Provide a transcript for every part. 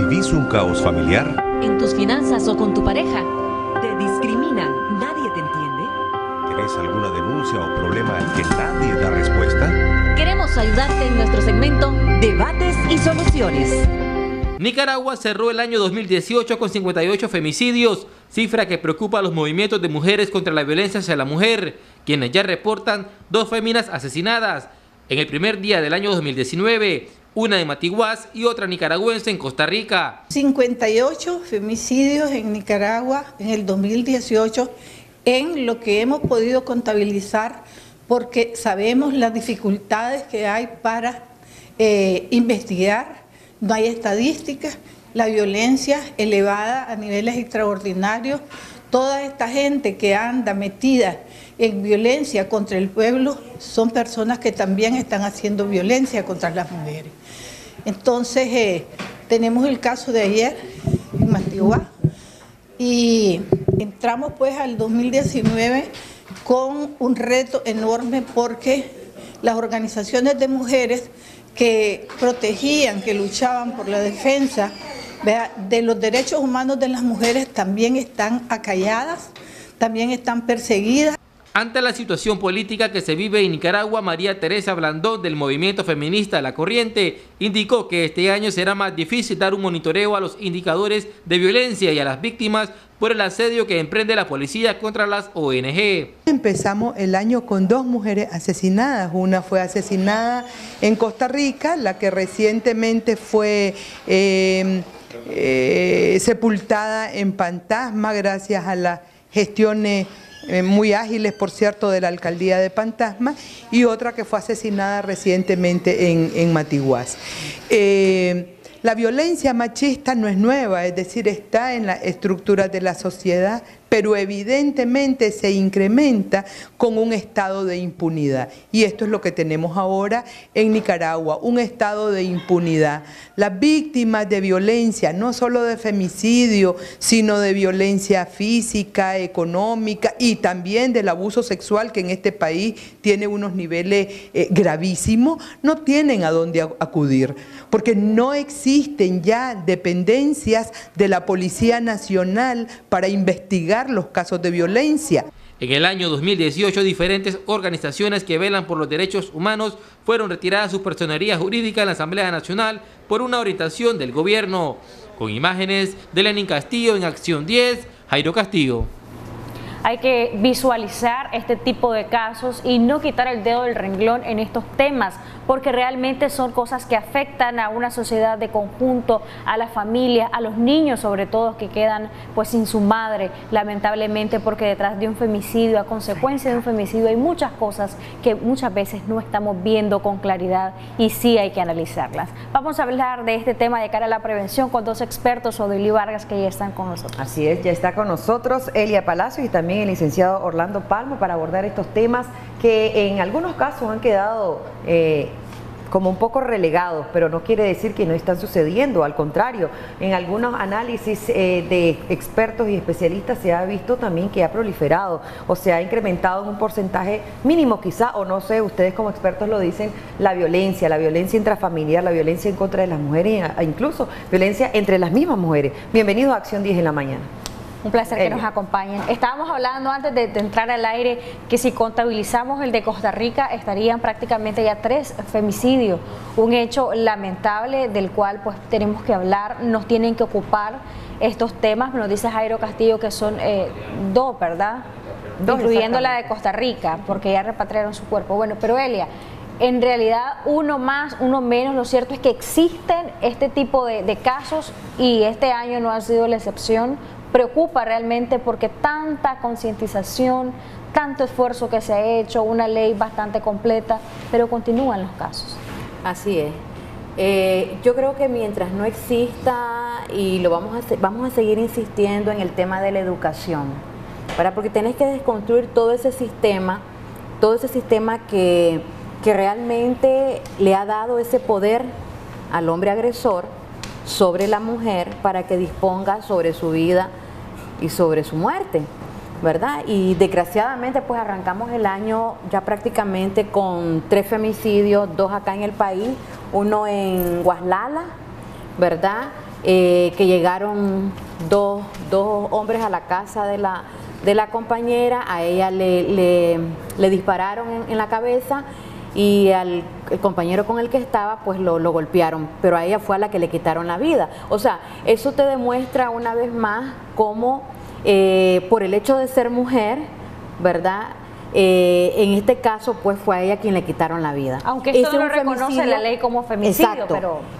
¿Vivís un caos familiar? ¿En tus finanzas o con tu pareja? ¿Te discriminan? ¿Nadie te entiende? ¿Tenés alguna denuncia o problema al que nadie da respuesta? Queremos ayudarte en nuestro segmento Debates y Soluciones. Nicaragua cerró el año 2018 con 58 femicidios, cifra que preocupa a los movimientos de mujeres contra la violencia hacia la mujer, quienes ya reportan 2 féminas asesinadas. En el primer día del año 2019, una en Matiguás y otra nicaragüense en Costa Rica. 58 femicidios en Nicaragua en el 2018, en lo que hemos podido contabilizar, porque sabemos las dificultades que hay para investigar. No hay estadísticas, la violencia elevada a niveles extraordinarios. Toda esta gente que anda metida en violencia contra el pueblo son personas que también están haciendo violencia contra las mujeres. Entonces, tenemos el caso de ayer en Matiguá y entramos pues al 2019 con un reto enorme, porque las organizaciones de mujeres que protegían, que luchaban por la defensa de los derechos humanos de las mujeres también están acalladas, también están perseguidas. Ante la situación política que se vive en Nicaragua, María Teresa Blandón, del movimiento feminista La Corriente, indicó que este año será más difícil dar un monitoreo a los indicadores de violencia y a las víctimas por el asedio que emprende la policía contra las ONG. Empezamos el año con 2 mujeres asesinadas. Una fue asesinada en Costa Rica, la que recientemente fue sepultada en Pantasma gracias a las gestiones muy ágiles, por cierto, de la alcaldía de Pantasma, y otra que fue asesinada recientemente en Matiguás. La violencia machista no es nueva, es decir, está en la estructura de la sociedad, pero evidentemente se incrementa con un estado de impunidad. Y esto es lo que tenemos ahora en Nicaragua, un estado de impunidad. Las víctimas de violencia, no solo de femicidio, sino de violencia física, económica y también del abuso sexual, que en este país tiene unos niveles gravísimos, no tienen a dónde acudir, porque no existen ya dependencias de la Policía Nacional para investigar los casos de violencia. En el año 2018, diferentes organizaciones que velan por los derechos humanos fueron retiradas su personería jurídica en la Asamblea Nacional por una orientación del gobierno. Con imágenes de Lenín Castillo, en Acción 10, Jairo Castillo. Hay que visualizar este tipo de casos y no quitar el dedo del renglón en estos temas, porque realmente son cosas que afectan a una sociedad de conjunto, a la familia, a los niños sobre todo, que quedan pues sin su madre, lamentablemente, porque detrás de un femicidio, a consecuencia de un femicidio, hay muchas cosas que muchas veces no estamos viendo con claridad y sí hay que analizarlas. Vamos a hablar de este tema de cara a la prevención con 2 expertos, Odilí Vargas, que ya están con nosotros. Así es, ya está con nosotros Elia Palacios y también el licenciado Orlando Palma para abordar estos temas que en algunos casos han quedado como un poco relegados, pero no quiere decir que no están sucediendo, al contrario, en algunos análisis de expertos y especialistas se ha visto también que ha proliferado o se ha incrementado en un porcentaje mínimo quizá, o no sé, ustedes como expertos lo dicen, la violencia intrafamiliar, la violencia en contra de las mujeres e incluso violencia entre las mismas mujeres. Bienvenidos a Acción 10 en la mañana. Un placer que nos acompañen. Estábamos hablando antes de entrar al aire que si contabilizamos el de Costa Rica estarían prácticamente ya 3 femicidios, un hecho lamentable del cual pues tenemos que hablar, nos tienen que ocupar estos temas. Nos dice Jairo Castillo que son 2, ¿verdad? 2, incluyendo la de Costa Rica, porque ya repatriaron su cuerpo. Bueno, pero Elia, en realidad uno más, uno menos, lo cierto es que existen este tipo de casos y este año no ha sido la excepción. Preocupa realmente porque tanta concientización, tanto esfuerzo que se ha hecho, una ley bastante completa, pero continúan los casos. Así es. Yo creo que mientras no exista, y lo vamos a seguir insistiendo en el tema de la educación, porque tenés que desconstruir todo ese sistema que realmente le ha dado ese poder al hombre agresor sobre la mujer para que disponga sobre su vida y sobre su muerte, ¿verdad? Y desgraciadamente pues arrancamos el año ya prácticamente con 3 femicidios, 2 acá en el país, uno en Guaslala, ¿verdad? que llegaron dos hombres a la casa de la compañera, a ella le dispararon en la cabeza y el compañero con el que estaba pues lo golpearon, pero a ella fue a la que le quitaron la vida. O sea, eso te demuestra una vez más cómo por el hecho de ser mujer, ¿verdad? En este caso pues fue a ella quien le quitaron la vida. Aunque esto no lo reconoce la ley como femicidio.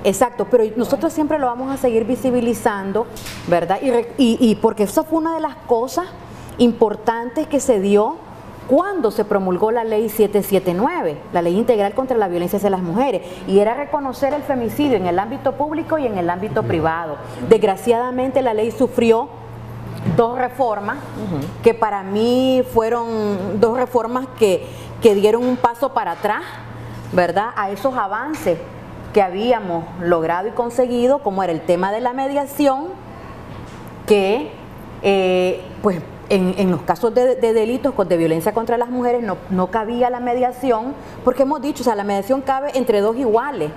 Exacto, pero nosotros siempre lo vamos a seguir visibilizando, ¿verdad? Y porque eso fue una de las cosas importantes que se dio cuando se promulgó la ley 779, la ley integral contra la violencia hacia las mujeres, y era reconocer el femicidio en el ámbito público y en el ámbito privado. Desgraciadamente la ley sufrió dos reformas, que para mí fueron dos reformas que dieron un paso para atrás, ¿verdad?, a esos avances que habíamos logrado y conseguido, como era el tema de la mediación, que pues en los casos de delitos de violencia contra las mujeres no cabía la mediación, porque hemos dicho, o sea, la mediación cabe entre dos iguales.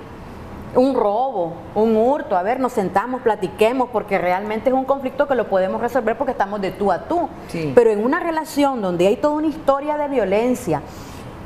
Un robo, un hurto, a ver, nos sentamos, platiquemos, porque realmente es un conflicto que lo podemos resolver porque estamos de tú a tú. Sí. Pero en una relación donde hay toda una historia de violencia,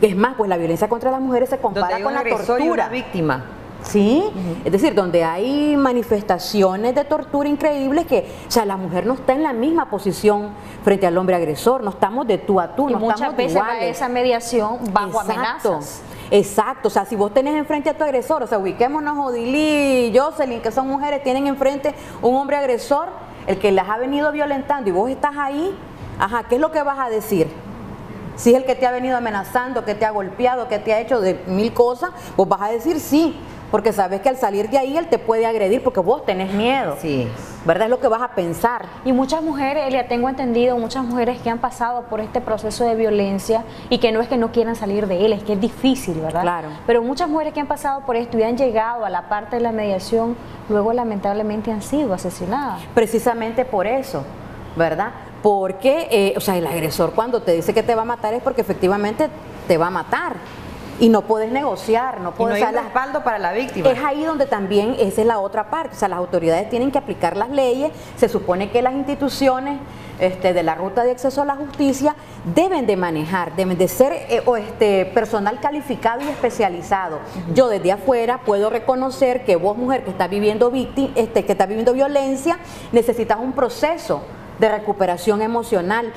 es más, pues la violencia contra las mujeres se compara con la tortura. Y una víctima. Sí, es decir, donde hay manifestaciones de tortura increíbles que, o sea, la mujer no está en la misma posición frente al hombre agresor, no estamos de tú a tú, y no muchas estamos veces iguales. esa mediación bajo amenazas. Exacto, o sea, si vos tenés enfrente a tu agresor, o sea, ubiquémonos, Odilí y Jocelyn, que son mujeres, tienen enfrente un hombre agresor, el que las ha venido violentando, y vos estás ahí, ajá, ¿qué es lo que vas a decir? Si es el que te ha venido amenazando, que te ha golpeado, que te ha hecho de mil cosas, vos vas a decir sí, porque sabes que al salir de ahí él te puede agredir porque vos tenés miedo. Sí. ¿Verdad? Es lo que vas a pensar. Y muchas mujeres, Elia, tengo entendido, muchas mujeres que han pasado por este proceso de violencia y que no es que no quieran salir de él, es que es difícil, ¿verdad? Claro. Pero muchas mujeres que han pasado por esto y han llegado a la parte de la mediación, luego lamentablemente han sido asesinadas. Precisamente por eso, ¿verdad? Porque, o sea, el agresor cuando te dice que te va a matar es porque efectivamente te va a matar. Y no puedes negociar, no puedes... Y no hay un respaldo para la víctima. Es ahí donde también, esa es la otra parte, o sea, las autoridades tienen que aplicar las leyes, se supone que las instituciones de la ruta de acceso a la justicia deben de manejar, deben de ser personal calificado y especializado. Yo desde afuera puedo reconocer que vos, mujer que está viviendo que está viviendo violencia, necesitas un proceso de recuperación emocional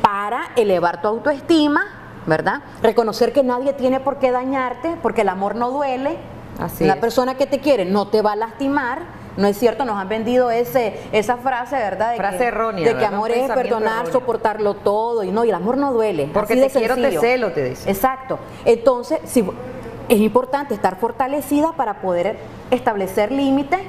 para elevar tu autoestima, ¿verdad? Reconocer que nadie tiene por qué dañarte, porque el amor no duele. Así Una es. persona que te quiere no te va a lastimar. No es cierto, nos han vendido esa frase, ¿verdad? Frase errónea, de que ¿verdad? amor es perdonar, erróneo. Soportarlo todo. Y no, y el amor no duele. Porque así de te quiero, te sencillo. celo, te dice. Exacto. Entonces, es importante estar fortalecida para poder establecer límites.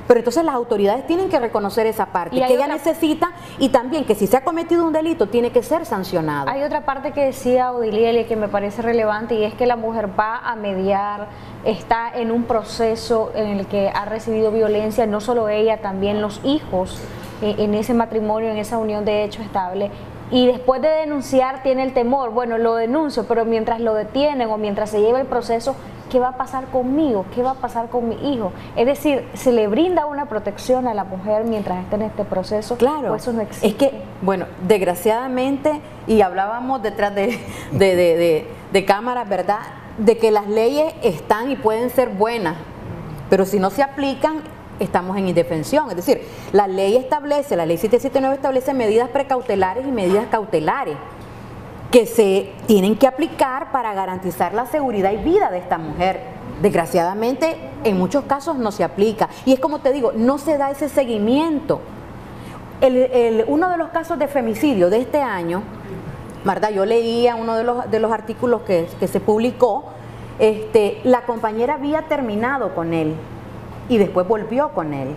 Pero entonces las autoridades tienen que reconocer esa parte, que ella necesita, y también que si se ha cometido un delito tiene que ser sancionado. Hay otra parte que decía Odilielia que me parece relevante, y es que la mujer va a mediar, está en un proceso en el que ha recibido violencia, no solo ella, también los hijos en ese matrimonio, en esa unión de hecho estable. Y después de denunciar tiene el temor, bueno, lo denuncio, pero mientras lo detienen o mientras se lleva el proceso, ¿qué va a pasar conmigo? ¿Qué va a pasar con mi hijo? Es decir, ¿se le brinda una protección a la mujer mientras está en este proceso? Claro, ¿O eso no existe? es que, bueno, desgraciadamente, y hablábamos detrás de cámaras, ¿verdad?, de que las leyes están y pueden ser buenas, pero si no se aplican, estamos en indefensión. Es decir, la ley 779 establece medidas precautelares y medidas cautelares que se tienen que aplicar para garantizar la seguridad y vida de esta mujer. Desgraciadamente, en muchos casos no se aplica. Y es como te digo, no se da ese seguimiento. Uno de los casos de femicidio de este año, ¿verdad? Yo leía uno de los artículos que se publicó, la compañera había terminado con él y después volvió con él,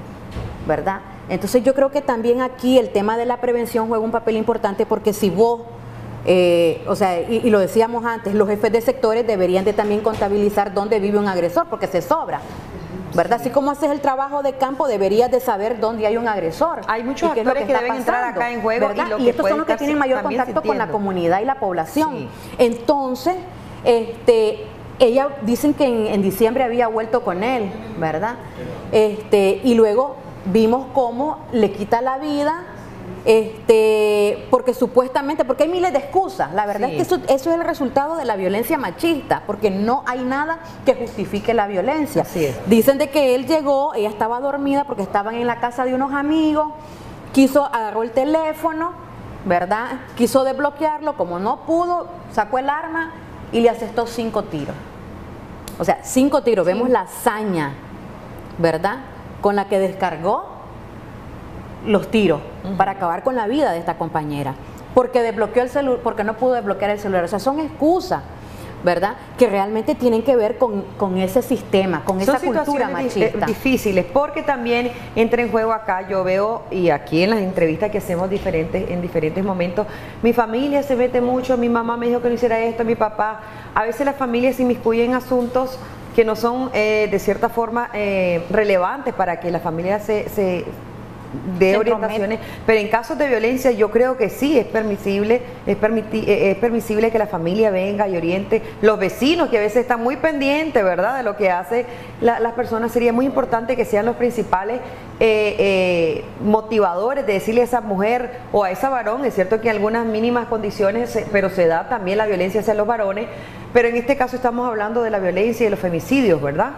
¿verdad? Entonces yo creo que también aquí el tema de la prevención juega un papel importante, porque si vos, o sea, y lo decíamos antes, los jefes de sectores deberían de también contabilizar dónde vive un agresor, porque se sobra, ¿verdad? Así como haces el trabajo de campo, deberías de saber dónde hay un agresor. Hay muchos actores que deben entrar acá en juego, ¿verdad? Y estos son los que tienen mayor contacto con la comunidad y la población. Sí. Entonces, ella dicen que en diciembre había vuelto con él, ¿verdad? Y luego vimos cómo le quita la vida, porque supuestamente, porque hay miles de excusas. La verdad es que eso es el resultado de la violencia machista, porque no hay nada que justifique la violencia. Así es. Dicen de que él llegó, ella estaba dormida porque estaban en la casa de unos amigos, agarró el teléfono, ¿verdad? Quiso desbloquearlo, como no pudo, sacó el arma y le asestó 5 tiros. O sea, 5 tiros, vemos la hazaña, ¿verdad?, con la que descargó los tiros para acabar con la vida de esta compañera, porque desbloqueó el celular, porque no pudo desbloquear el celular. O sea, son excusas, ¿verdad?, que realmente tienen que ver con ese sistema, con esa cultura machista. Difíciles, porque también entra en juego acá, yo veo, y aquí en las entrevistas que hacemos en diferentes momentos, mi familia se mete mucho, mi mamá me dijo que no hiciera esto, mi papá. A veces las familias se inmiscuyen en asuntos que no son de cierta forma relevantes para que la familia se de orientaciones, pero en casos de violencia yo creo que sí es permisible, es permisible que la familia venga y oriente, los vecinos que a veces están muy pendientes, ¿verdad?, de lo que hace las personas. Sería muy importante que sean los principales motivadores de decirle a esa mujer o a ese varón. Es cierto que en algunas mínimas condiciones, pero se da también la violencia hacia los varones, pero en este caso estamos hablando de la violencia y de los femicidios, ¿verdad?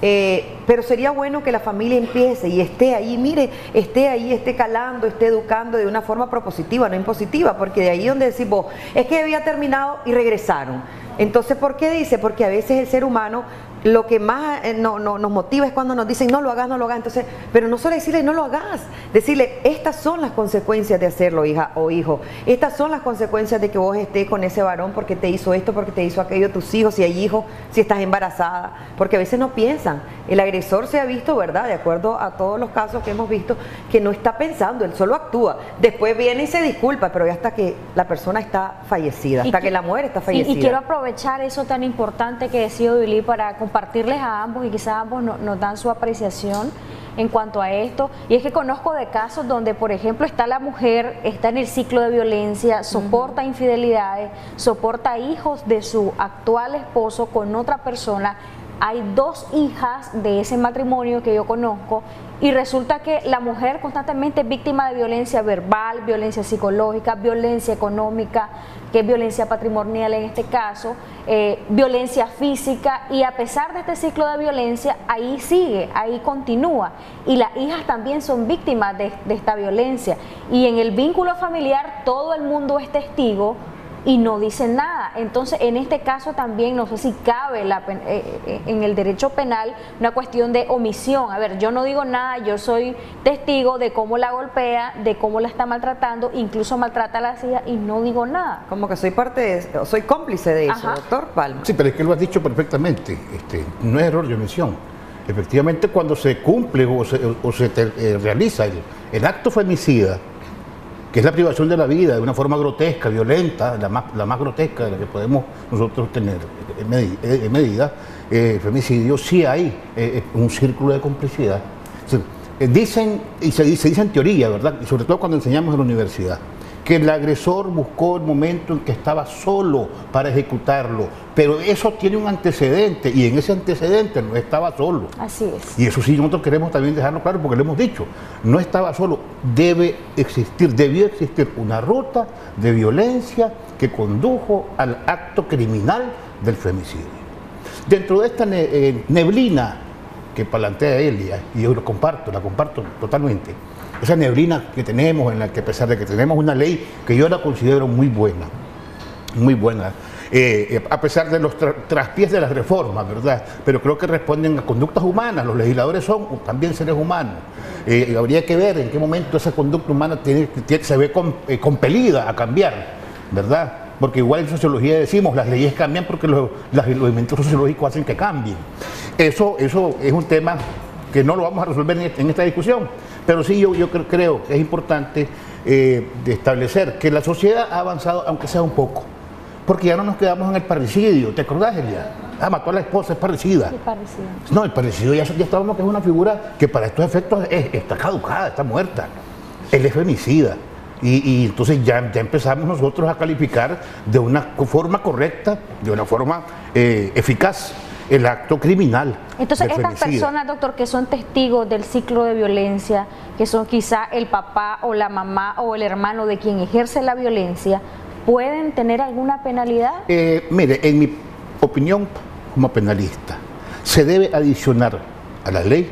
Pero sería bueno que la familia empiece y esté ahí, mire, esté ahí, esté calando, esté educando de una forma propositiva, no impositiva, porque de ahí donde decís vos, es que había terminado y regresaron. Entonces, ¿por qué dice? Porque a veces el ser humano lo que más nos motiva es cuando nos dicen no lo hagas, no lo hagas. Entonces, pero no solo decirle no lo hagas, decirle estas son las consecuencias de hacerlo, hija o hijo, estas son las consecuencias de que vos estés con ese varón porque te hizo esto, porque te hizo aquello, tus hijos, si hay hijos, si estás embarazada, porque a veces no piensan. El agresor se ha visto, ¿verdad?, de acuerdo a todos los casos que hemos visto, que no está pensando, él solo actúa, después viene y se disculpa, pero ya hasta que la persona está fallecida, hasta que la mujer está fallecida. Y quiero aprovechar eso tan importante que decía Odilí para compartirles a ambos, y quizás ambos nos dan su apreciación en cuanto a esto. Y es que conozco de casos donde, por ejemplo, está la mujer, está en el ciclo de violencia, soporta infidelidades, soporta hijos de su actual esposo con otra persona. Hay 2 hijas de ese matrimonio que yo conozco, y resulta que la mujer constantemente es víctima de violencia verbal, violencia psicológica, violencia económica, que es violencia patrimonial en este caso, violencia física, y a pesar de este ciclo de violencia, ahí sigue, ahí continúa, y las hijas también son víctimas de esta violencia, y en el vínculo familiar todo el mundo es testigo y no dicen nada. Entonces, en este caso también no sé si cabe en el derecho penal una cuestión de omisión. A ver, yo no digo nada, yo soy testigo de cómo la golpea, de cómo la está maltratando, incluso maltrata a las hijas y no digo nada. Como que soy soy cómplice de eso, doctor Palma. Sí, pero es que lo has dicho perfectamente, no es error de omisión. Efectivamente, cuando se cumple o se realiza el acto femicida, que es la privación de la vida de una forma grotesca, violenta, la más grotesca de la que podemos nosotros tener medida, femicidio, sí hay un círculo de complicidad. Dicen, y se dice en teoría, ¿verdad?, y sobre todo cuando enseñamos en la universidad, que el agresor buscó el momento en que estaba solo para ejecutarlo, pero eso tiene un antecedente, y en ese antecedente no estaba solo. Así es. Y eso sí nosotros queremos también dejarlo claro, porque lo hemos dicho, no estaba solo, debió existir una ruta de violencia que condujo al acto criminal del femicidio. Dentro de esta neblina que plantea Elia, y yo la comparto totalmente, esa neblina que tenemos, en la que a pesar de que tenemos una ley que yo la considero muy buena, a pesar de los traspiés de las reformas, ¿verdad?, pero creo que responden a conductas humanas. Los legisladores son también seres humanos. Habría que ver en qué momento esa conducta humana se ve compelida a cambiar, ¿verdad?, porque igual en sociología decimos, las leyes cambian porque los elementos sociológicos hacen que cambien. Eso es un tema que no lo vamos a resolver en esta discusión, pero sí yo creo que es importante de establecer que la sociedad ha avanzado, aunque sea un poco, porque ya no nos quedamos en el parricidio. ¿Te acordás, Elia? Mató a la esposa, es parricida. No, el parricidio ya estábamos, que es una figura que para estos efectos está caducada, está muerta. Él es femicida. Y entonces ya empezamos nosotros a calificar de una forma correcta, de una forma eficaz, el acto criminal. Entonces, del estas femicida. personas, doctor, que son testigos del ciclo de violencia, que son quizá el papá o la mamá o el hermano de quien ejerce la violencia, ¿pueden tener alguna penalidad? Mire, en mi opinión como penalista, se debe adicionar a la ley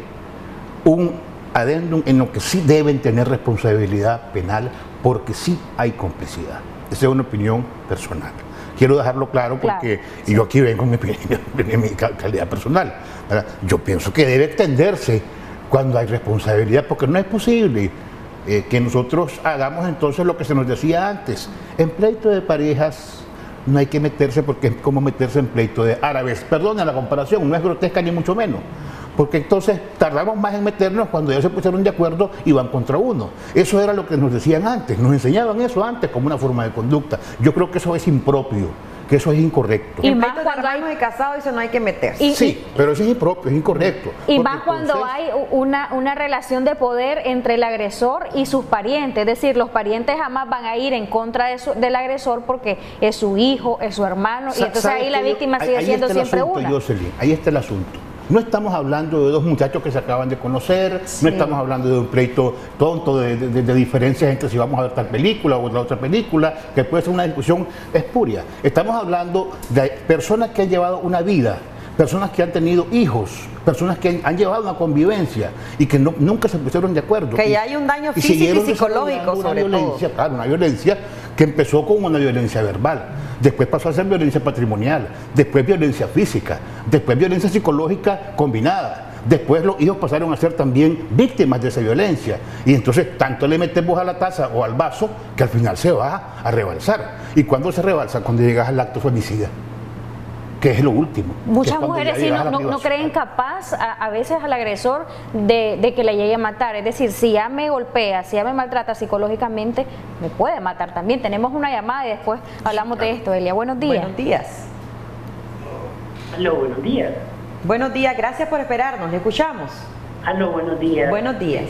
un adendum en lo que sí deben tener responsabilidad penal, porque sí hay complicidad. Esa es una opinión personal. Quiero dejarlo claro porque yo aquí vengo en mi calidad personal, ¿verdad? Yo pienso que debe extenderse cuando hay responsabilidad, porque no es posible que nosotros hagamos entonces lo que se nos decía antes. En pleito de parejas no hay que meterse, porque es como meterse en pleito de árabes. Perdone la comparación, no es grotesca ni mucho menos, porque entonces tardamos más en meternos cuando ya se pusieron de acuerdo y van contra uno. Eso era lo que nos decían antes, nos enseñaban eso antes como una forma de conducta. Yo creo que eso es impropio, que eso es incorrecto. Y más cuando hay casados, eso no hay que meterse. Sí, pero eso es impropio, es incorrecto. Y más cuando hay una relación de poder entre el agresor y sus parientes, es decir, los parientes jamás van a ir en contra del agresor porque es su hijo, es su hermano, y entonces ahí la víctima sigue siendo siempre una. Jocelyn, ahí está el asunto. No estamos hablando de dos muchachos que se acaban de conocer, no estamos hablando de un pleito tonto de diferencias entre si vamos a ver tal película o la otra película, que puede ser una discusión espuria. Estamos hablando de personas que han llevado una vida, personas que han tenido hijos, personas que han llevado una convivencia y que nunca se pusieron de acuerdo. Que ya hay un daño físico y psicológico sobre todo. Claro, una violencia que empezó con una violencia verbal, después pasó a ser violencia patrimonial, después violencia física, después violencia psicológica combinada. Después los hijos pasaron a ser también víctimas de esa violencia. Y entonces tanto le metemos a la taza o al vaso que al final se va a rebalsar. ¿Y cuándo se rebalsa? Cuando llegas al acto femicida, que es lo último. Muchas mujeres sí no creen capaz a veces al agresor de que le llegue a matar. Es decir, si ya me golpea, si ya me maltrata psicológicamente, me puede matar también. Tenemos una llamada y después hablamos de esto. Elia, buenos días. Buenos días. Aló, buenos días. Buenos días, gracias por esperarnos, le escuchamos. Aló, buenos días. Buenos días.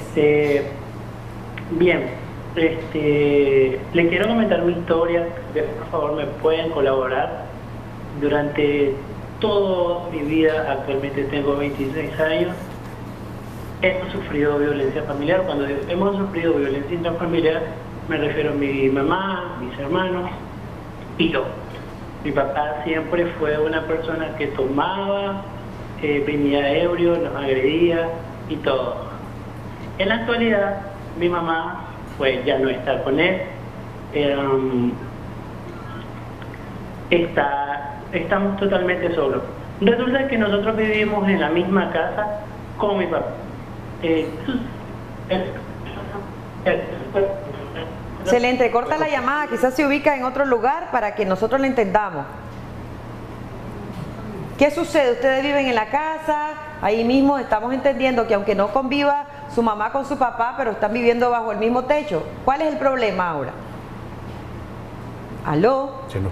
Bien, le quiero comentar mi historia, que por favor me pueden colaborar. Durante toda mi vida, actualmente tengo 26 años, hemos sufrido violencia familiar. Cuando hemos sufrido violencia intrafamiliar, me refiero a mi mamá, mis hermanos y yo. Mi papá siempre fue una persona que tomaba, venía ebrio, nos agredía y todo. En la actualidad, mi mamá pues ya no está con él. Estamos totalmente solos. Resulta que nosotros vivimos en la misma casa con mi papá. Se le entrecorta la llamada, quizás se ubica en otro lugar para que nosotros la entendamos. ¿Qué sucede? Ustedes viven en la casa, ahí mismo estamos entendiendo que aunque no conviva su mamá con su papá, pero están viviendo bajo el mismo techo. ¿Cuál es el problema ahora? ¿Aló? Sí, no.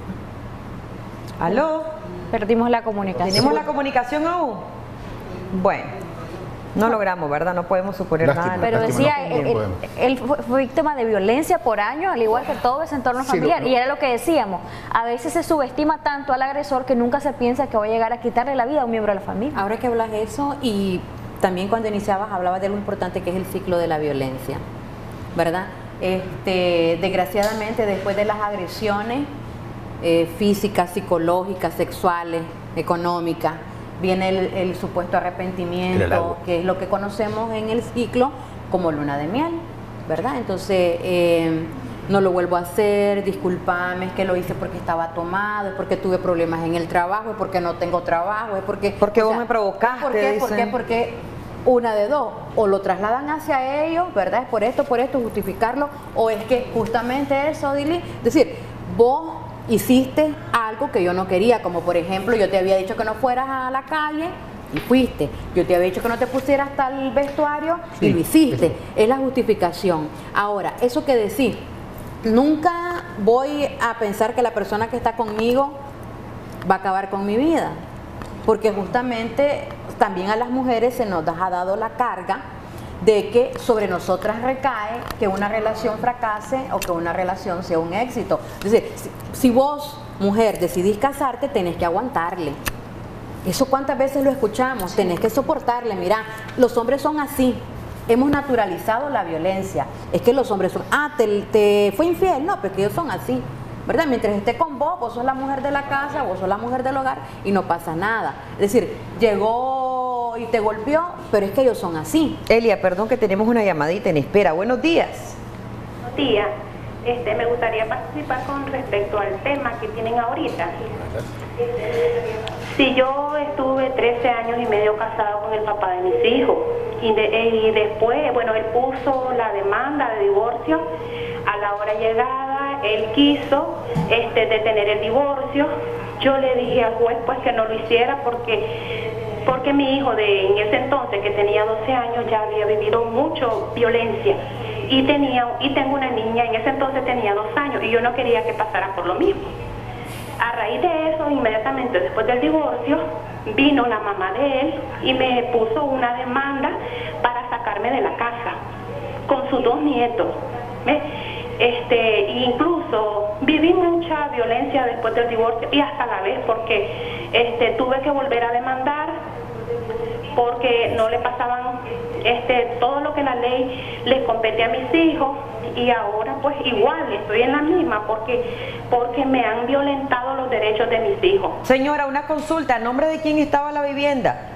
¿Aló? Perdimos la comunicación. ¿Tenemos la comunicación aún? Bueno, no logramos, ¿verdad? No podemos suponer nada. Pero decía, él fue víctima de violencia por años, al igual que todo ese entorno familiar. Y era lo que decíamos, a veces se subestima tanto al agresor que nunca se piensa que va a llegar a quitarle la vida a un miembro de la familia. Ahora que hablas eso, y también cuando iniciabas hablabas de lo importante que es el ciclo de la violencia, ¿verdad? Desgraciadamente, después de las agresiones físicas, psicológicas, sexuales, económicas, viene el supuesto arrepentimiento, que es lo que conocemos en el ciclo como luna de miel, ¿verdad? Entonces, no lo vuelvo a hacer, discúlpame, es que lo hice porque estaba tomado, es porque tuve problemas en el trabajo, es porque no tengo trabajo, es porque... Porque vos me provocaste, ¿Por qué? Porque una de dos, o lo trasladan hacia ellos, ¿verdad? Es por esto, justificarlo, o es que justamente eso, Dili, es decir, vos hiciste algo que yo no quería, como por ejemplo, yo te había dicho que no fueras a la calle y fuiste, yo te había dicho que no te pusieras tal vestuario y lo hiciste, es la justificación. Ahora, eso que decís, nunca voy a pensar que la persona que está conmigo va a acabar con mi vida, porque justamente también a las mujeres se nos ha dado la carga de que sobre nosotras recae que una relación fracase o que una relación sea un éxito. Es decir, si vos, mujer, decidís casarte, tenés que aguantarle. Eso cuántas veces lo escuchamos, tenés que soportarle, mira, los hombres son así, hemos naturalizado la violencia, es que los hombres son, te fue infiel, no, pero que ellos son así, ¿verdad? Mientras esté con vos sos la mujer de la casa, vos sos la mujer del hogar y no pasa nada, es decir, llegó y te golpeó, pero es que ellos son así. Elia, perdón que tenemos una llamadita en espera, buenos días. Buenos días. Me gustaría participar con respecto al tema que tienen ahorita. Si yo estuve 13 años y medio casado con el papá de mis hijos y después, bueno, él puso la demanda de divorcio. A la hora llegada, él quiso detener el divorcio. Yo le dije al juez pues que no lo hiciera porque mi hijo en ese entonces, que tenía 12 años, ya había vivido mucho violencia. Y tengo una niña, en ese entonces tenía 2 años, y yo no quería que pasara por lo mismo. A raíz de eso, inmediatamente después del divorcio, vino la mamá de él y me puso una demanda para sacarme de la casa, con sus 2 nietos. Incluso viví mucha violencia después del divorcio y hasta la vez, porque tuve que volver a demandar, porque no le pasaban todo lo que la ley les compete a mis hijos, y ahora pues igual estoy en la misma porque me han violentado los derechos de mis hijos. Señora, una consulta, ¿a nombre de quién estaba la vivienda?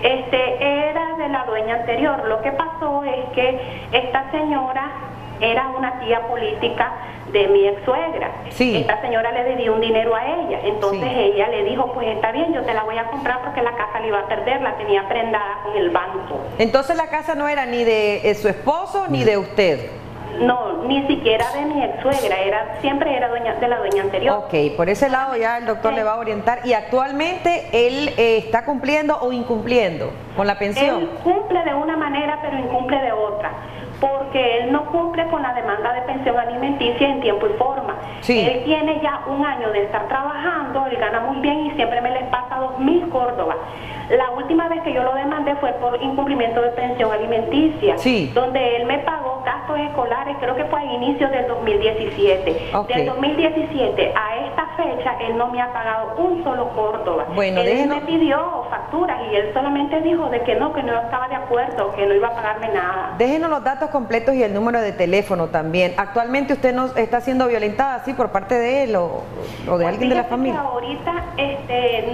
Era de la dueña anterior. Lo que pasó es que esta señora era una tía política de mi ex suegra. Sí. Esta señora le debía un dinero a ella, entonces sí. Ella le dijo, pues está bien, yo te la voy a comprar porque la casa la iba a perder, la tenía prendada con el banco. Entonces la casa no era ni de su esposo ni de usted. No, ni siquiera de mi ex suegra, siempre era de la dueña anterior. Ok, por ese lado ya el doctor le va a orientar. ¿Y actualmente él está cumpliendo o incumpliendo con la pensión? Él cumple de una manera pero incumple de otra, porque él no cumple con la demanda de pensión alimenticia en tiempo y forma. Sí. Él tiene ya 1 año de estar trabajando, él gana muy bien y siempre me les pasa 2.000 córdobas. La última vez que yo lo demandé fue por incumplimiento de pensión alimenticia, sí. Donde él me pagó gastos escolares, creo que fue a inicios del 2017. Okay. Del 2017 a esta fecha, él no me ha pagado un solo córdoba. Bueno, él me pidió facturas y él solamente dijo de que no estaba de acuerdo, que no iba a pagarme nada. Déjenos los datos completos y el número de teléfono también. ¿Actualmente usted no está siendo violentada así por parte de él o de alguien de la familia? Ahorita,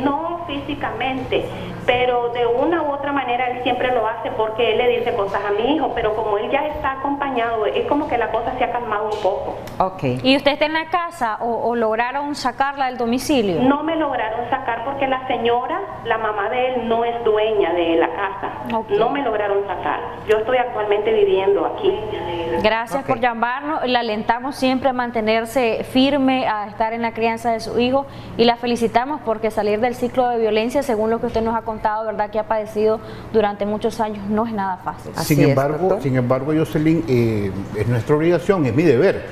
no físicamente, pero de una u otra manera él siempre lo hace porque él le dice cosas a mi hijo, pero como él ya está acompañado, es como que la cosa se ha calmado un poco. Okay. ¿Y usted está en la casa o lograron sacarla del domicilio? No me lograron sacar porque la señora, la mamá de él, no es dueña de la casa. Okay. No me lograron sacar. Yo estoy actualmente viviendo aquí. Gracias por llamarnos. Le alentamos siempre a mantenerse firme, a estar en la crianza de su hijo, y la felicitamos porque salir del ciclo de violencia, según lo que usted nos ha contado, verdad que ha padecido durante muchos años, no es nada fácil. Sin embargo, Jocelyn, es nuestra obligación, es mi deber,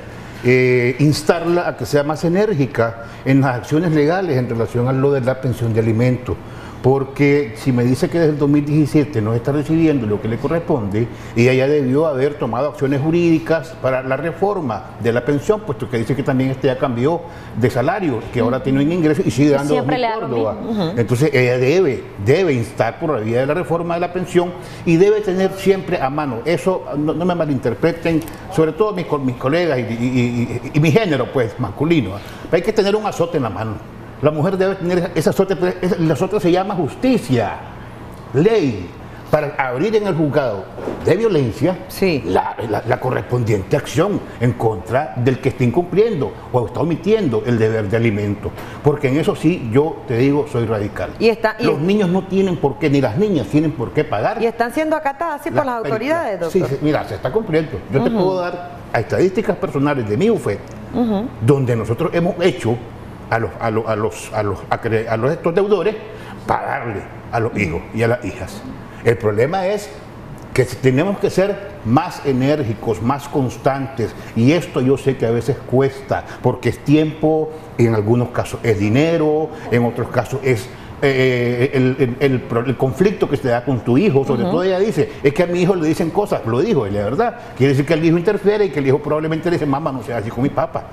instarla a que sea más enérgica en las acciones legales en relación a lo de la pensión de alimentos. Porque si me dice que desde el 2017 no está recibiendo lo que le corresponde, ella ya debió haber tomado acciones jurídicas para la reforma de la pensión, puesto que dice que también ya cambió de salario, que ahora tiene un ingreso y sigue dando 2.000 córdobas. Entonces ella debe instar por la vía de la reforma de la pensión y debe tener siempre a mano, eso no me malinterpreten, sobre todo mis colegas y mi género pues masculino, hay que tener un azote en la mano. La mujer debe tener ese azote, el azote se llama justicia, ley, para abrir en el juzgado de violencia la correspondiente acción en contra del que esté incumpliendo o está omitiendo el deber de alimento. Porque en eso sí, yo te digo, soy radical. Los niños no tienen por qué, ni las niñas tienen por qué pagar. ¿Y están siendo acatadas así por las autoridades, doctor? Sí, mira, se está cumpliendo. Yo te puedo dar a estadísticas personales de mi bufete, donde nosotros hemos hecho a estos deudores pagarle a los hijos y a las hijas. El problema es que tenemos que ser más enérgicos, más constantes, y esto yo sé que a veces cuesta, porque es tiempo, en algunos casos es dinero, en otros casos es el conflicto que se da con tu hijo. Sobre todo ella dice, es que a mi hijo le dicen cosas, lo dijo, y la verdad, quiere decir que el hijo interfiere y que el hijo probablemente le dice, mamá, no seas así con mi papá.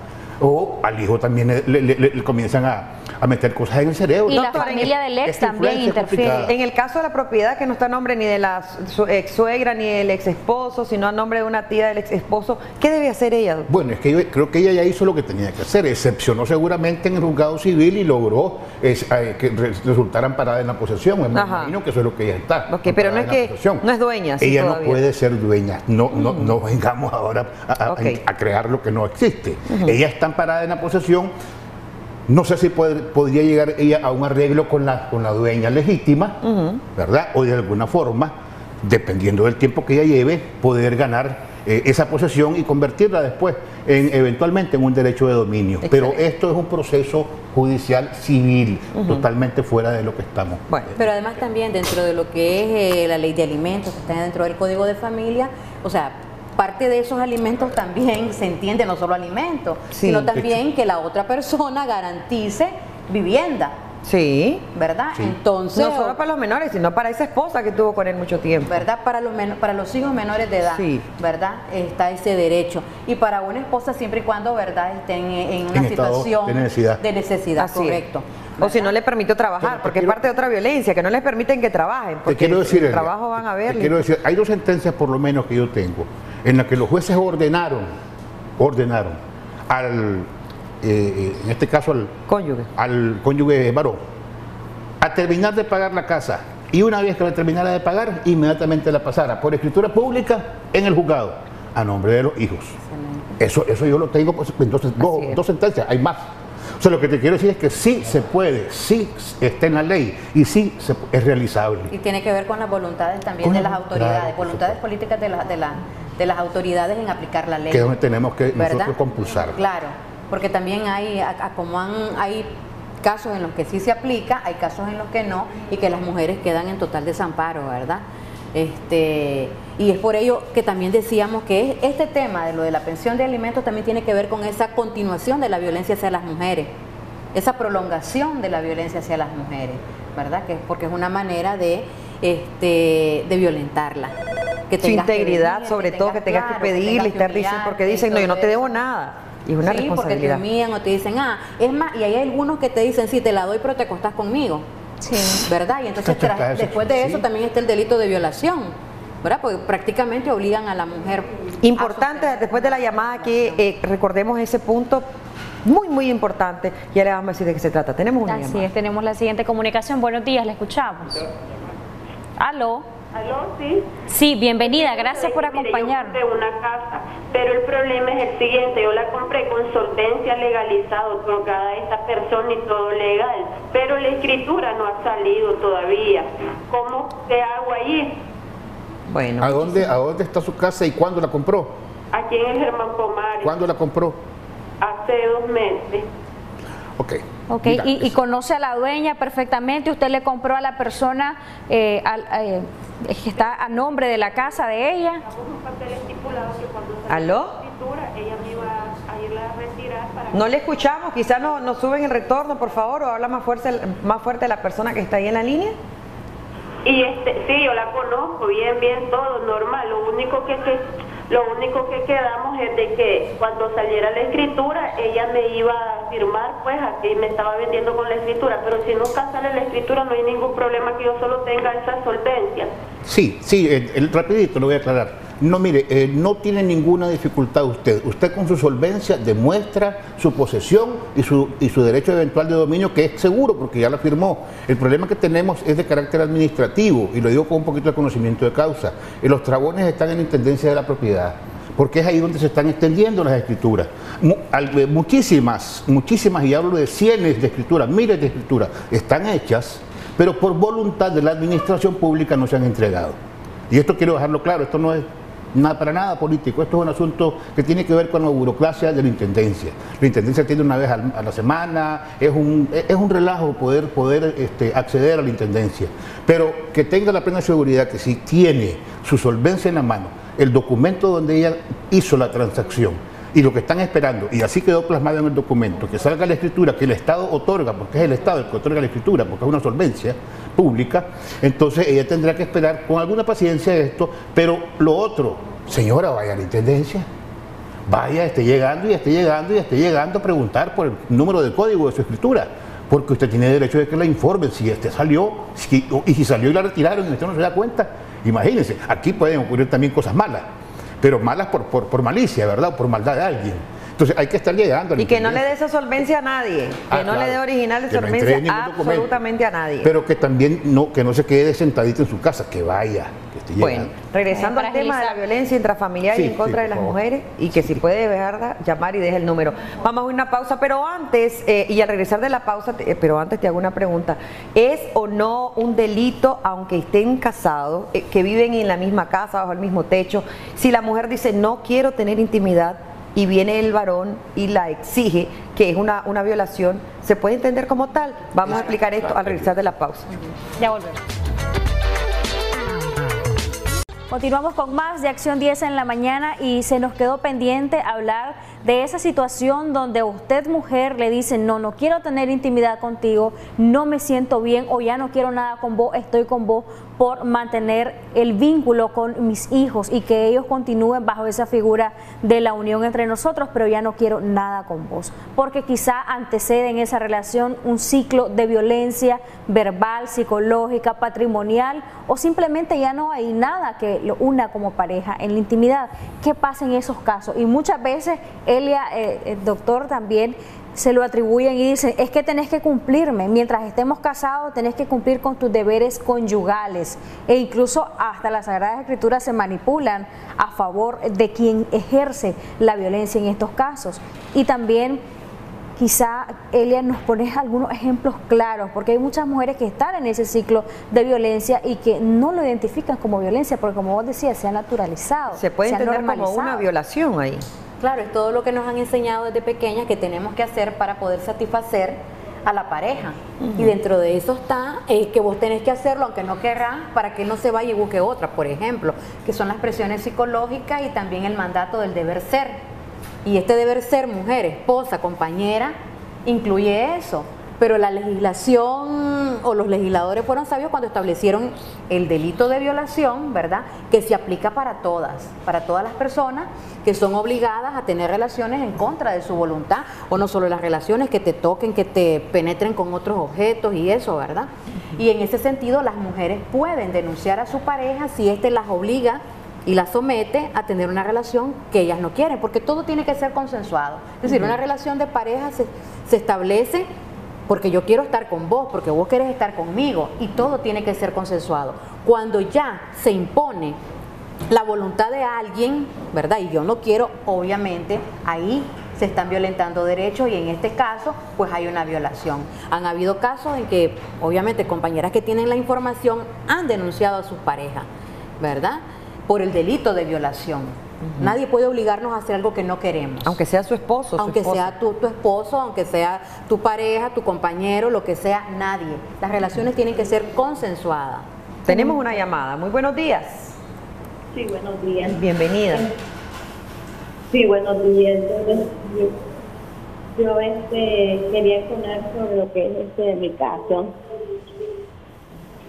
o al hijo también le comienzan a meter cosas en el cerebro. Y la familia del ex también interfiere. En el caso de la propiedad, que no está a nombre ni de la ex suegra ni del ex esposo, sino a nombre de una tía del ex esposo, ¿qué debe hacer ella, doctor? Bueno, es que yo creo que ella ya hizo lo que tenía que hacer, excepcionó seguramente en el juzgado civil y logró que resultara amparada en la posesión. Me imagino que eso es lo que ella está. Okay, pero no es que no es dueña. Ella no puede ser dueña. No vengamos ahora a crear lo que no existe. Ella está amparada en la posesión. No sé si podría llegar ella a un arreglo con la dueña legítima, ¿verdad? O de alguna forma, dependiendo del tiempo que ella lleve, poder ganar esa posesión y convertirla después eventualmente en un derecho de dominio. Excelente. Pero esto es un proceso judicial civil, totalmente fuera de lo que estamos. Bueno, pero además también dentro de lo que es la ley de alimentos, que está dentro del Código de Familia, o sea, parte de esos alimentos también se entiende no solo alimentos, sino también que la otra persona garantice vivienda. Sí. ¿Verdad? Sí. Entonces, no solo para los menores, sino para esa esposa que tuvo con él mucho tiempo. ¿Verdad? Para los hijos menores de edad, ¿verdad? Está ese derecho. Y para una esposa siempre y cuando, ¿verdad?, estén en una situación de necesidad, correcto. ¿Verdad? O si no le permitió trabajar, porque es parte de otra violencia, que no les permiten que trabajen, porque el trabajo van a ver. Quiero decir, hay 2 sentencias por lo menos que yo tengo, en las que los jueces ordenaron al en este caso al cónyuge varón, a terminar de pagar la casa, y una vez que la terminara de pagar, inmediatamente la pasara por escritura pública en el juzgado, a nombre de los hijos. Eso yo lo tengo, pues, entonces dos sentencias, hay más. O sea, lo que te quiero decir es que sí se puede, sí está en la ley y sí es realizable. Y tiene que ver con las voluntades también de las autoridades, voluntades políticas de las autoridades en aplicar la ley. Que es donde tenemos que nosotros compulsar. Claro, porque también hay casos en los que sí se aplica, hay casos en los que no, y que las mujeres quedan en total desamparo, ¿verdad? Y es por ello que también decíamos que este tema de lo de la pensión de alimentos también tiene que ver con esa continuación de la violencia hacia las mujeres, esa prolongación de la violencia hacia las mujeres, ¿verdad? Porque es una manera de violentarla. Que su integridad, sobre todo, que tengas que pedirle y estar diciendo, porque dicen, no, yo no te debo nada. Y es una responsabilidad. Porque te humillan o te dicen, es más, y hay algunos que te dicen, sí, te la doy, pero te acostás conmigo. Sí. ¿Verdad? Y entonces después de eso también está el delito de violación, ¿verdad? Porque prácticamente obligan a la mujer. Importante, después de la llamada, que recordemos ese punto muy importante. Ya le vamos a decir de qué se trata. Tenemos una llamada. Así es, tenemos la siguiente comunicación. Buenos días, la escuchamos. ¿Aló, sí? Sí, bienvenida, gracias por acompañarnos. Yo compré una casa, pero el problema es el siguiente: yo la compré con solvencia, legalizado, otorgada a esta persona y todo legal, pero la escritura no ha salido todavía. ¿Cómo te hago ahí? Bueno. ¿A dónde está su casa y cuándo la compró? Aquí en el Germán Pomares. ¿Cuándo la compró? Hace 2 meses. Ok, y conoce a la dueña perfectamente. ¿Usted le compró a la persona que está a nombre de la casa de ella? Un papel estipulado que cuando ¿aló? la escritura, ella me iba a irla a retirar para... No le escuchamos, quizás nos suben el retorno, por favor, o habla más fuerte la persona que está ahí en la línea. Y sí, yo la conozco bien, todo normal. Lo único que quedamos es de que cuando saliera la escritura, ella me iba a firmar, pues aquí me estaba vendiendo con la escritura, pero si nunca sale la escritura no hay ningún problema, que yo solo tenga esa solvencia. Sí, rapidito lo voy a aclarar. No, mire, no tiene ninguna dificultad usted con su solvencia demuestra su posesión y su derecho eventual de dominio, que es seguro porque ya la firmó. El problema que tenemos es de carácter administrativo, y lo digo con un poquito de conocimiento de causa. Los trabones están en la Intendencia de la Propiedad, porque es ahí donde se están extendiendo las escrituras. Muchísimas, y hablo de cientos de escrituras, miles de escrituras, están hechas, pero por voluntad de la administración pública no se han entregado. Y esto quiero dejarlo claro, esto no es para nada político, esto es un asunto que tiene que ver con la burocracia de la Intendencia. La Intendencia tiene una vez a la semana, es un relajo poder acceder a la Intendencia, pero que tenga la plena seguridad que si tiene su solvencia en la mano, el documento donde ella hizo la transacción y lo que están esperando, y así quedó plasmado en el documento, que salga la escritura que el Estado otorga, porque es el Estado el que otorga la escritura, porque es una solvencia pública, entonces ella tendrá que esperar con alguna paciencia esto. Pero lo otro, señora, vaya a la Intendencia, vaya, esté llegando a preguntar por el número de código de su escritura, porque usted tiene derecho de que la informen si salió, y si salió y la retiraron y usted no se da cuenta. Imagínense, aquí pueden ocurrir también cosas malas, pero malas por malicia, ¿verdad? Por maldad de alguien. Entonces hay que estar llegando. Y que no le dé esa solvencia a nadie, que no le dé original de solvencia absolutamente a nadie. Pero que también que no se quede sentadito en su casa, que vaya, que esté llegando. Bueno, regresando al tema de la violencia intrafamiliar y en contra de las mujeres, y que si puede dejarla, llamar y deje el número. Vamos a una pausa, pero antes, y al regresar de la pausa, pero antes te hago una pregunta. ¿Es o no un delito, aunque estén casados, que viven en la misma casa, bajo el mismo techo, si la mujer dice no quiero tener intimidad, y viene el varón y la exige, que es una violación, ¿se puede entender como tal? Vamos a explicar esto al regresar de la pausa. Ya volvemos. Continuamos con más de Acción 10 en la mañana y se nos quedó pendiente hablar de esa situación donde usted, mujer, le dice no quiero tener intimidad contigo, no me siento bien o ya no quiero nada con vos, estoy con vos por mantener el vínculo con mis hijos y que ellos continúen bajo esa figura de la unión entre nosotros, pero ya no quiero nada con vos, porque quizá antecede en esa relación un ciclo de violencia verbal, psicológica, patrimonial, o simplemente ya no hay nada que lo una como pareja en la intimidad. ¿Qué pasa en esos casos? Y muchas veces Elia, el doctor, también se lo atribuyen y dicen, es que tenés que cumplirme, mientras estemos casados tenés que cumplir con tus deberes conyugales, e incluso hasta las Sagradas Escrituras se manipulan a favor de quien ejerce la violencia en estos casos. Y también quizá, Elia, nos pones algunos ejemplos claros, porque hay muchas mujeres que están en ese ciclo de violencia y que no lo identifican como violencia, porque como vos decías, se ha naturalizado. Se puede entender como una violación ahí. Claro, es todo lo que nos han enseñado desde pequeñas que tenemos que hacer para poder satisfacer a la pareja. Y dentro de eso está que vos tenés que hacerlo aunque no querrás, para que él no se vaya y busque otra, por ejemplo, que son las presiones psicológicas y también el mandato del deber ser. Y este deber ser, mujer, esposa, compañera, incluye eso. Pero la legislación o los legisladores fueron sabios cuando establecieron el delito de violación, ¿verdad? Que se aplica para todas las personas que son obligadas a tener relaciones en contra de su voluntad, o no solo las relaciones, que te toquen, que te penetren con otros objetos y eso, ¿verdad? Y en ese sentido las mujeres pueden denunciar a su pareja si éste las obliga y las somete a tener una relación que ellas no quieren, porque todo tiene que ser consensuado. Es decir, una relación de pareja se establece porque yo quiero estar con vos, porque vos querés estar conmigo, y todo tiene que ser consensuado. Cuando ya se impone la voluntad de alguien, ¿verdad? Y yo no quiero, obviamente, ahí se están violentando derechos, y en este caso, pues hay una violación. Han habido casos en que, obviamente, compañeras que tienen la información han denunciado a sus parejas, ¿verdad? Por el delito de violación. Nadie puede obligarnos a hacer algo que no queremos. Aunque sea su esposo, aunque sea tu esposo, aunque sea tu pareja, tu compañero, lo que sea, nadie. Las relaciones tienen que ser consensuadas. Tenemos una llamada. Muy buenos días. Sí, buenos días. Bienvenida. Sí, buenos días. Yo quería exponer sobre lo que es mi caso.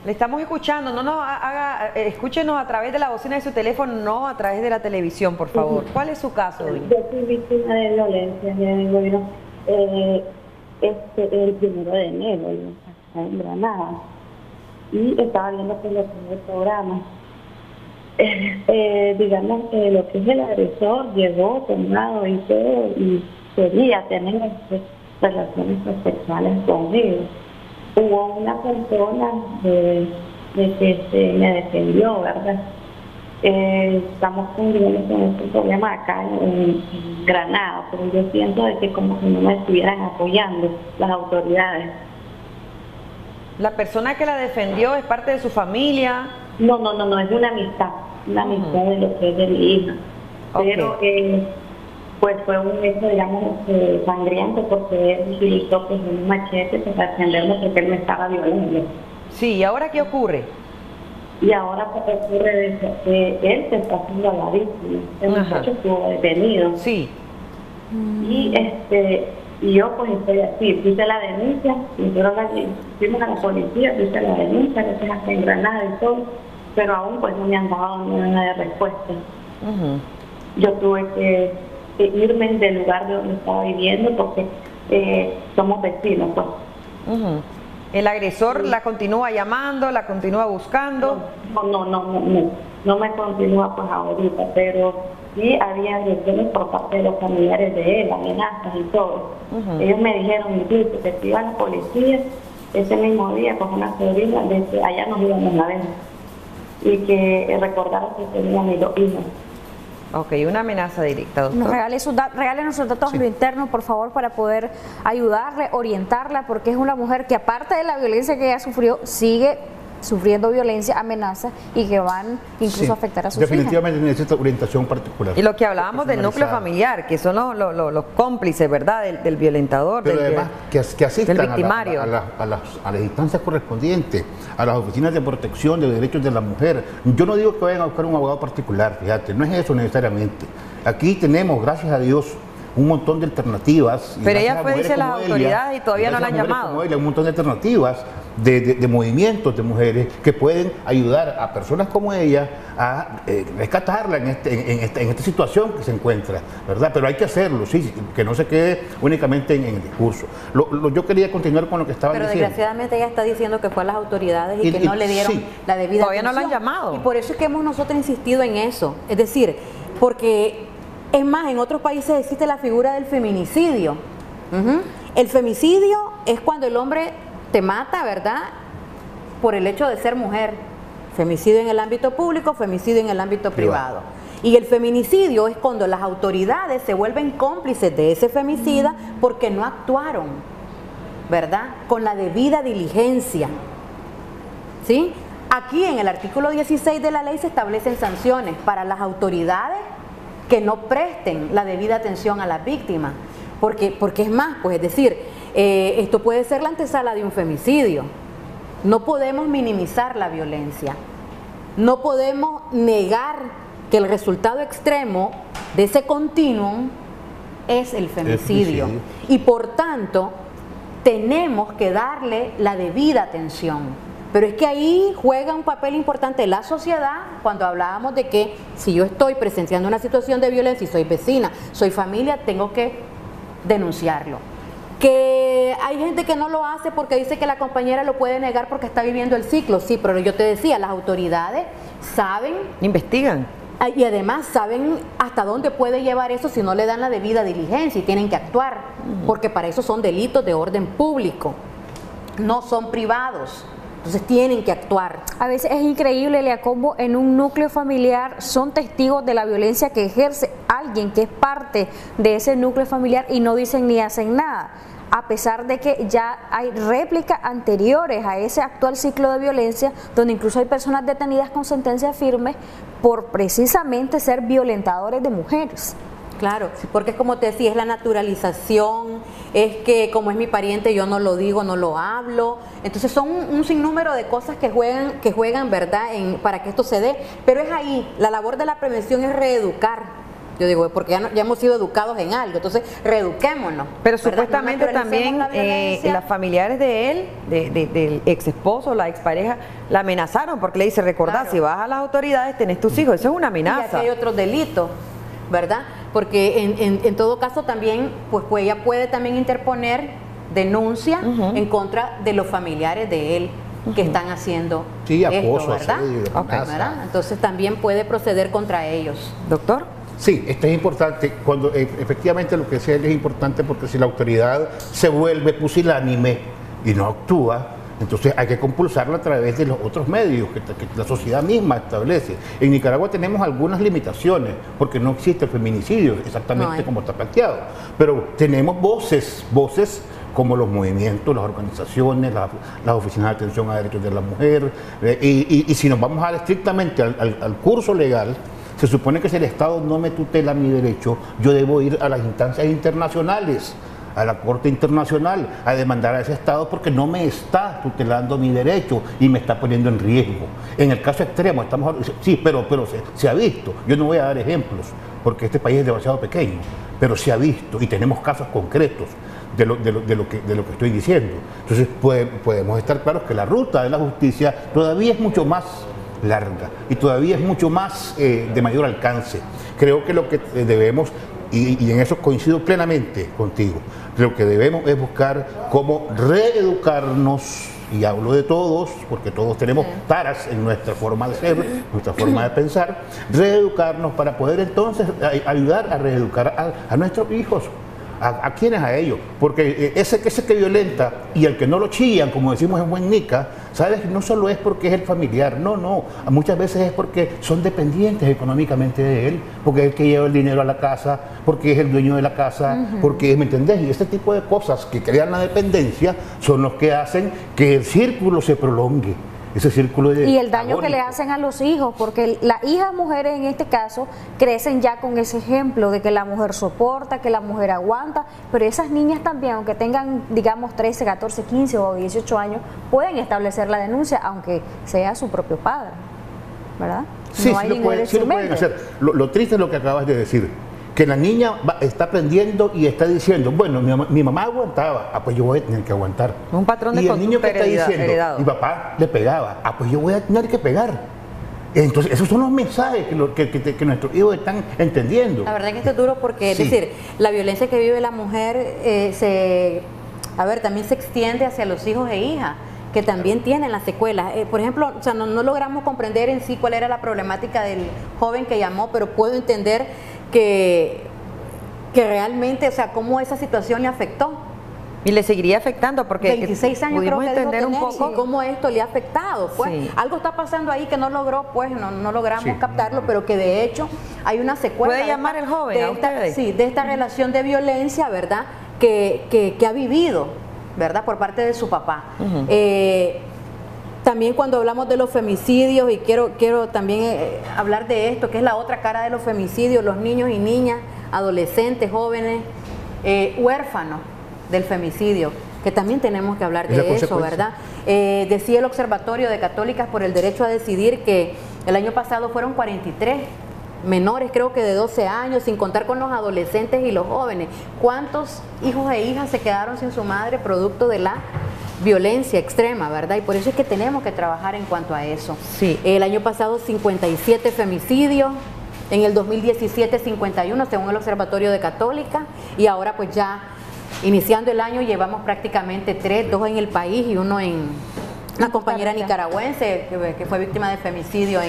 Le estamos escuchando, no nos haga, escúchenos a través de la bocina de su teléfono, no a través de la televisión, por favor. ¿Cuál es su caso, doña? Yo soy víctima de violencia, bueno, el 1 de enero, en Granada, y estaba viendo por lo que es el programa. Digamos que lo que es el agresor llegó tomado y todo, y quería tener relaciones sexuales conmigo. Hubo una persona de que me defendió, ¿verdad? Estamos conviviendo con este problema acá en Granada, pero yo siento de que como que no me estuvieran apoyando las autoridades. ¿La persona que la defendió es parte de su familia? No, es de una amistad de lo que es de mi hija. Okay. Pero pues fue un hecho, digamos, sangriento, porque él utilizó pues un machete para defenderme porque él me estaba violando. Sí, ¿y ahora qué ocurre? Y ahora pues ocurre que él se está haciendo a la víctima. El muchacho estuvo detenido. Sí. Y yo pues estoy así, puse la denuncia, fuimos a la policía, puse la denuncia, que se hace en Granada y todo, pero aún pues no me han dado ninguna de respuesta. Yo tuve que irme del lugar de donde estaba viviendo porque somos vecinos, pues. ¿El agresor la continúa llamando, la continúa buscando? No me continúa pues ahorita, pero sí había agresiones por parte de los familiares de él, amenazas y todo. Ellos me dijeron incluso que si iba a la policía ese mismo día con una sobrina, desde allá nos íbamos a ver y que recordara que tenía mis 2 hijos. Ok, una amenaza directa, doctor. Regálenos sus datos en lo interno, por favor, para poder ayudarle, orientarla, porque es una mujer que aparte de la violencia que ella sufrió, sigue sufriendo violencia, amenazas y que van incluso a afectar a sus hijas. Definitivamente necesita orientación particular. Y lo que hablábamos del núcleo familiar, que son los cómplices, ¿verdad? Del violentador, pero además que asistan del victimario. a las instancias correspondientes, a las oficinas de protección de derechos de la mujer. Yo no digo que vayan a buscar un abogado particular, fíjate, no es eso necesariamente. Aquí tenemos, gracias a Dios, un montón de alternativas. Pero ella fue, dice, las autoridades y todavía no la han llamado. Hay un montón de alternativas de movimientos de mujeres que pueden ayudar a personas como ella a rescatarla en esta situación que se encuentra, ¿verdad? Pero hay que hacerlo, sí, que no se quede únicamente en el discurso. Yo quería continuar con lo que estaba diciendo. Pero desgraciadamente ella está diciendo que fue a las autoridades y que no le dieron la debida todavía atención. No la han llamado. Y por eso es que hemos nosotros insistido en eso. Es decir, porque es más, en otros países existe la figura del feminicidio. El femicidio es cuando el hombre te mata, ¿verdad?, por el hecho de ser mujer. Femicidio en el ámbito público, femicidio en el ámbito privado. Y el feminicidio es cuando las autoridades se vuelven cómplices de ese femicida porque no actuaron, ¿verdad?, con la debida diligencia. ¿Sí? Aquí en el artículo 16 de la ley se establecen sanciones para las autoridades que no presten la debida atención a las víctimas. Porque es más, pues es decir, esto puede ser la antesala de un femicidio. No podemos minimizar la violencia. No podemos negar que el resultado extremo de ese continuum es el femicidio. Y por tanto, tenemos que darle la debida atención. Pero es que ahí juega un papel importante la sociedad cuando hablábamos de que si yo estoy presenciando una situación de violencia y soy vecina, soy familia, tengo que denunciarlo. Que hay gente que no lo hace porque dice que la compañera lo puede negar porque está viviendo el ciclo, sí, pero yo te decía, las autoridades saben, investigan y además saben hasta dónde puede llevar eso si no le dan la debida diligencia y tienen que actuar, porque para eso son delitos de orden público, no son privados. Entonces tienen que actuar. A veces es increíble, Lea, cómo en un núcleo familiar son testigos de la violencia que ejerce alguien que es parte de ese núcleo familiar y no dicen ni hacen nada, a pesar de que ya hay réplicas anteriores a ese actual ciclo de violencia, donde incluso hay personas detenidas con sentencia firme por precisamente ser violentadores de mujeres. Claro, porque es como te decía, es la naturalización, es que como es mi pariente yo no lo digo, no lo hablo. Entonces son un sinnúmero de cosas que juegan, ¿verdad?, para que esto se dé. Pero es ahí, la labor de la prevención es reeducar. Yo digo, porque ya hemos sido educados en algo, entonces reeduquémonos. Pero supuestamente también las familiares de él, del ex esposo, la expareja, la amenazaron porque le dice, recordá, si vas a las autoridades tenés tus hijos, eso es una amenaza. Y aquí hay otros delitos, ¿verdad? Porque en todo caso también, pues ella puede también interponer denuncia en contra de los familiares de él que están haciendo acoso, esto, ¿verdad? ¿verdad? Entonces también puede proceder contra ellos. Doctor. Sí, esto es importante, cuando efectivamente lo que decía él es importante porque si la autoridad se vuelve pusilánime y no actúa, entonces hay que compulsarlo a través de los otros medios que la sociedad misma establece. En Nicaragua tenemos algunas limitaciones porque no existe el feminicidio exactamente como está planteado, pero tenemos voces como los movimientos, las organizaciones, las oficinas de atención a derechos de la mujer, y si nos vamos a estrictamente al curso legal, se supone que si el Estado no me tutela mi derecho, yo debo ir a las instancias internacionales, a la Corte Internacional, a demandar a ese Estado porque no me está tutelando mi derecho y me está poniendo en riesgo. En el caso extremo, sí, pero se ha visto. Yo no voy a dar ejemplos porque este país es demasiado pequeño, pero se ha visto y tenemos casos concretos de lo que estoy diciendo. Entonces podemos estar claros que la ruta de la justicia todavía es mucho más larga y todavía es mucho más de mayor alcance. Creo que lo que debemos y en eso coincido plenamente contigo. Lo que debemos es buscar cómo reeducarnos, y hablo de todos, porque todos tenemos taras en nuestra forma de ser, nuestra forma de pensar, reeducarnos para poder entonces ayudar a reeducar a nuestros hijos. ¿A quiénes? A ellos. Porque ese que violenta y el que no lo chillan, como decimos en buen nica, ¿sabes? No solo es porque es el familiar, no. Muchas veces es porque son dependientes económicamente de él, porque es el que lleva el dinero a la casa, porque es el dueño de la casa, porque, ¿me entendés? Y ese tipo de cosas que crean la dependencia son los que hacen que el círculo se prolongue. Ese círculo de y el daño agónico que le hacen a los hijos, porque las hijas mujeres en este caso crecen ya con ese ejemplo de que la mujer soporta, que la mujer aguanta, pero esas niñas también, aunque tengan digamos 13, 14, 15 o 18 años, pueden establecer la denuncia aunque sea su propio padre, ¿verdad? Sí, no hay ningún sí lo pueden hacer. Lo triste es lo que acabas de decir, que la niña está aprendiendo y está diciendo, bueno, mi mamá aguantaba, pues yo voy a tener que aguantar. Un patrón de y el niño que está diciendo, heredado. mi papá le pegaba, pues yo voy a tener que pegar. Entonces, esos son los mensajes que nuestros hijos están entendiendo. La verdad que esto es duro porque, Sí. es decir, la violencia que vive la mujer también se extiende hacia los hijos e hijas, que también tienen las secuelas. Por ejemplo, o sea, no logramos comprender en sí cuál era la problemática del joven que llamó, pero puedo entender que realmente, o sea, cómo esa situación le afectó. Y le seguiría afectando porque 26 años creo pudimos que entender dijo un tener, poco y cómo esto le ha afectado. Pues Sí. algo está pasando ahí que no logró, pues no logramos Sí. captarlo, pero que de hecho hay una secuela. ¿Puede llamar el joven de a esta, ustedes? sí, de esta relación de violencia, ¿verdad? Que ha vivido, ¿verdad? Por parte de su papá. También cuando hablamos de los femicidios, y quiero también hablar de esto, que es la otra cara de los femicidios, los niños y niñas, adolescentes, jóvenes, huérfanos del femicidio, que también tenemos que hablar de eso, ¿verdad? Decía el Observatorio de Católicas por el Derecho a Decidir que el año pasado fueron 43 menores, creo que de 12 años, sin contar con los adolescentes y los jóvenes. ¿Cuántos hijos e hijas se quedaron sin su madre producto de la violencia extrema, verdad? Y por eso es que tenemos que trabajar en cuanto a eso. Sí. El año pasado 57 femicidios, en el 2017 51 según el Observatorio de Católica, y ahora pues ya iniciando el año llevamos prácticamente 3, 2 en el país y uno en una compañera nicaragüense que fue víctima de femicidio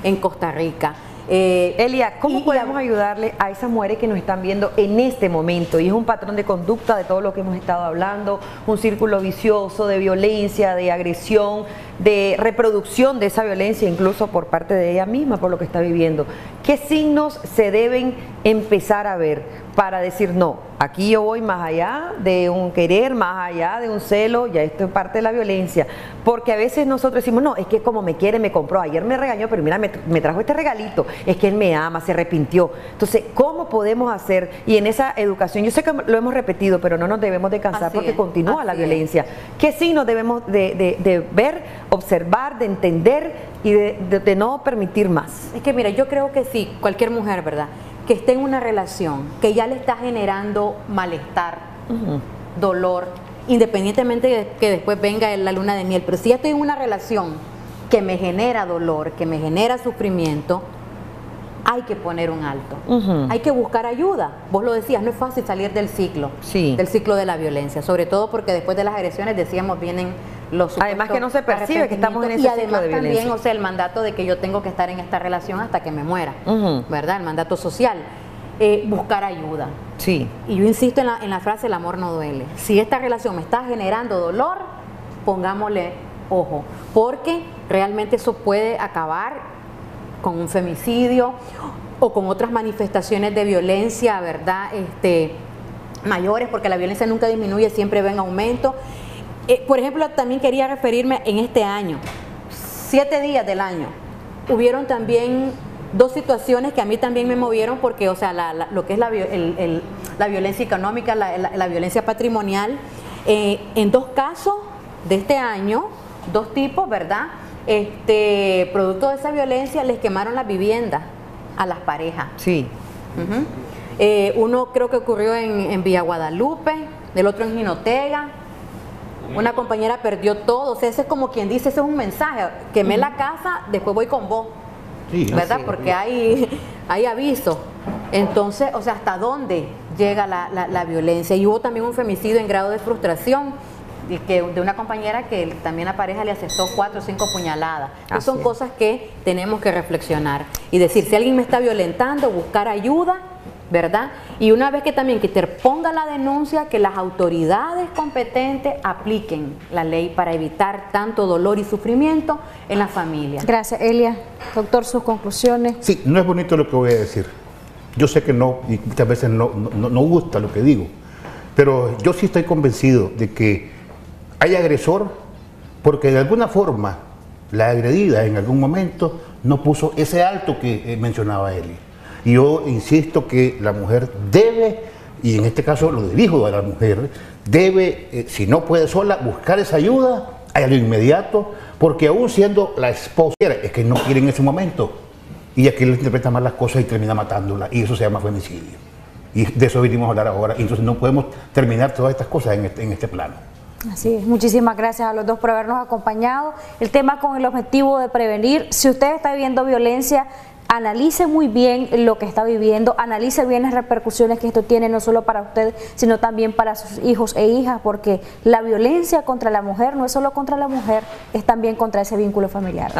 en Costa Rica. Elia, ¿cómo podemos ayudarle a esas mujeres que nos están viendo en este momento? Y es un patrón de conducta de todo lo que hemos estado hablando, un círculo vicioso de violencia, de agresión, de reproducción de esa violencia, incluso por parte de ella misma, por lo que está viviendo. ¿Qué signos se deben empezar a ver para decir, no, aquí yo voy más allá de un querer, más allá de un celo, ya esto es parte de la violencia? Porque a veces nosotros decimos, no, es que como me quiere, me compró, ayer me regañó, pero mira, me trajo este regalito, es que él me ama, se arrepintió. Entonces, ¿cómo podemos hacer? Y en esa educación, yo sé que lo hemos repetido, pero no nos debemos de cansar porque continúa la violencia. ¿Qué signos debemos de ver, observar, de entender y de no permitir más? Es que mira, yo creo que sí, cualquier mujer, ¿verdad?, que esté en una relación que ya le está generando malestar, dolor, independientemente de que después venga la luna de miel, pero si ya estoy en una relación que me genera dolor, que me genera sufrimiento, hay que poner un alto, hay que buscar ayuda. Vos lo decías, no es fácil salir del ciclo de la violencia, sobre todo porque después de las agresiones, decíamos, vienen los además que no se percibe que estamos en ese y además ciclo de también, violencia. o sea, el mandato de que yo tengo que estar en esta relación hasta que me muera, ¿verdad? El mandato social. Buscar ayuda. Sí. Y yo insisto en la frase, el amor no duele. Si esta relación me está generando dolor, pongámosle ojo, porque realmente eso puede acabar con un femicidio o con otras manifestaciones de violencia, ¿verdad? Mayores, porque la violencia nunca disminuye, siempre va en aumento. Por ejemplo, también quería referirme en este año, 7 días del año, hubieron también 2 situaciones que a mí también me movieron porque, o sea, lo que es la violencia económica, la violencia patrimonial, en 2 casos de este año, 2 tipos, ¿verdad? Producto de esa violencia les quemaron las viviendas a las parejas. Sí. Uno creo que ocurrió en Villa Guadalupe, el otro en Jinotega. Una compañera perdió todo, o sea, ese es como quien dice, ese es un mensaje, quemé la casa, después voy con vos, Sí, ¿verdad? sí, porque hay aviso. Entonces, o sea, ¿hasta dónde llega la violencia? Y hubo también un femicidio en grado de frustración de una compañera que también la pareja le asestó 4 o 5 puñaladas. Son cosas que tenemos que reflexionar y decir, si alguien me está violentando, buscar ayuda, ¿verdad? Y una vez que también que interponga la denuncia, que las autoridades competentes apliquen la ley para evitar tanto dolor y sufrimiento en la familia. Gracias, Elia. Doctor, sus conclusiones. Sí, no es bonito lo que voy a decir. Yo sé que no, y muchas veces no gusta lo que digo, pero yo sí estoy convencido de que hay agresor porque de alguna forma la agredida en algún momento no puso ese alto que mencionaba Elia. Y yo insisto que la mujer debe, y en este caso lo dirijo a la mujer, debe, si no puede sola, buscar esa ayuda a lo inmediato, porque aún siendo la esposa, es que no quiere en ese momento, y aquí le interpreta mal las cosas y termina matándola, y eso se llama femicidio. Y de eso vinimos a hablar ahora, y entonces no podemos terminar todas estas cosas en este plano. Así es, muchísimas gracias a los dos por habernos acompañado. El tema con el objetivo de prevenir, si usted está viviendo violencia, analice muy bien lo que está viviendo, analice bien las repercusiones que esto tiene no solo para usted, sino también para sus hijos e hijas, porque la violencia contra la mujer no es solo contra la mujer, es también contra ese vínculo familiar.